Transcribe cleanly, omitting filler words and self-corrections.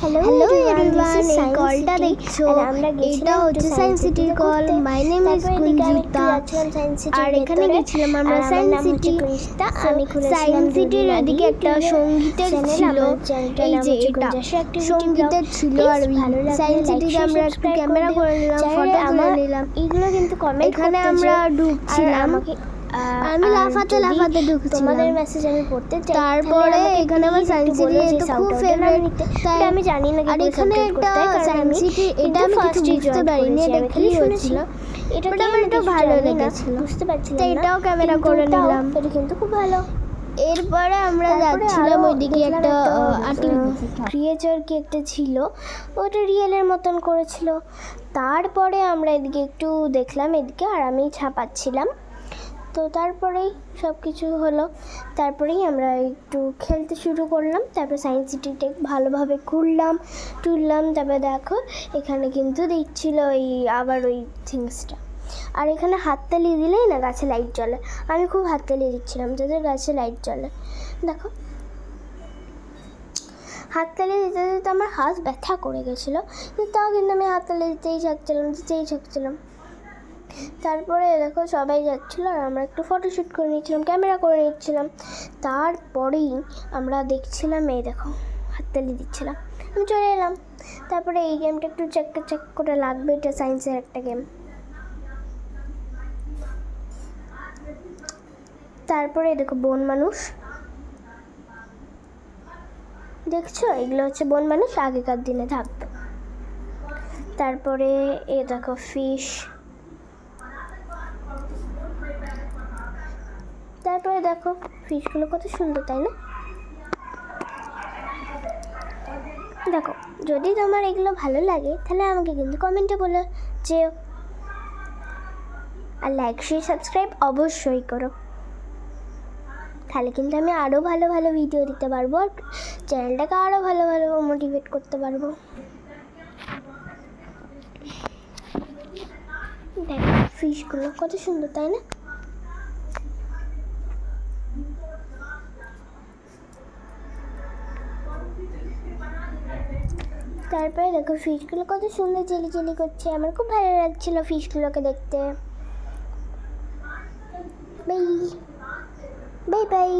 Hello everyone, এই কলটা দেখছো এটা হচ্ছে সায়েন্স সিটির কল। My name is Kunjita. আর এখানে গেছিলাম আমরা সায়েন্স সিটি। সায়েন্স সিটির ওদিকে একটা সঙ্গীতের ছিল, এই যে এটা সঙ্গীতের ছিল। আর সায়েন্স সিটিতে আমরা একটু ক্যামেরা করে নিলাম, ফটো তুলে নিলাম। এগুলো কিন্তু কমেন্ট এখানে আমরা ঢুকছিলাম, আমি লাফাতে লাফাতে ঢুকছিলাম। তোমাদের মেসেজ আমি পড়তে চাই। তারপরে এখানে আমার সায়েন্স সিটি এটা খুব ফেভারিট, তাই আমি জানি না। আর এখানে একটা সায়েন্স সিটি, এটা আমি কিছু বুঝতে পারিনি, এটা কি হয়েছিল, এটা আমার একটু ভালো লেগেছিল, বুঝতে পারছি তাই এটাও ক্যামেরা করে নিলাম। এটা কিন্তু খুব ভালো। এরপরে আমরা যাচ্ছিলাম ওইদিকে একটা ক্রিয়েচার কি একটা ছিল, ওটা রিয়েলের মতন করেছিল। তারপরে আমরা এদিকে একটু দেখলাম এদিকে, আর আমি ছাপাচ্ছিলাম। তো তারপরেই সব কিছু হলো। তারপরেই আমরা একটু খেলতে শুরু করলাম। তারপর সায়েন্স সিটিতে ভালোভাবে ঘুরলাম টুরলাম। তারপরে দেখো এখানে কিন্তু দিচ্ছিল ওই আবার ওই থিংসটা। আর এখানে হাততালি দিলেই না গাছে লাইট জ্বলে। আমি খুব হাততালি দিচ্ছিলাম যাতে গাছে লাইট জ্বলে। দেখো হাততালি দিতে দিতে আমার হাত ব্যথা করে গেছিলো, কিন্তু তাও কিন্তু আমি হাততালি দিতেই থাকছিলাম। তারপরে দেখো সবাই যাচ্ছিলো আর আমরা একটু ফটোশ্যুট করে নিচ্ছিলাম, ক্যামেরা করে নিচ্ছিলাম। তারপরেই আমরা দেখছিলাম, এই দেখো হাততালি দিচ্ছিলাম, আমি চলে এলাম। তারপরে এই গেমটা একটু চেক করে লাগবে, এটা সায়েন্সের একটা গেম। তারপরে দেখো বন মানুষ, দেখছো এগুলো হচ্ছে বন মানুষ, আগেকার দিনে থাকতো। তারপরে এ দেখো ফিশ। তারপরে দেখো ফিশগুলো কত সুন্দর, তাই না? দেখো যদি তোমার এগুলো ভালো লাগে তাহলে আমাকে কিন্তু কমেন্টে বলো যেও, আর লাইক শেয়ার সাবস্ক্রাইব অবশ্যই করো, তাহলে কিন্তু আমি আরও ভালো ভালো ভিডিও দিতে পারবো, আর চ্যানেলটাকে আরও ভালো ভালো মোটিভেট করতে পারবো। দেখো ফিশগুলো কত সুন্দর, তাই না? তারপরে দেখো ফিশগুলো কত সুন্দর চিলি করছে, আমার খুব ভালো লাগছিল ফিশগুলোকে দেখতে। Bye bye bye.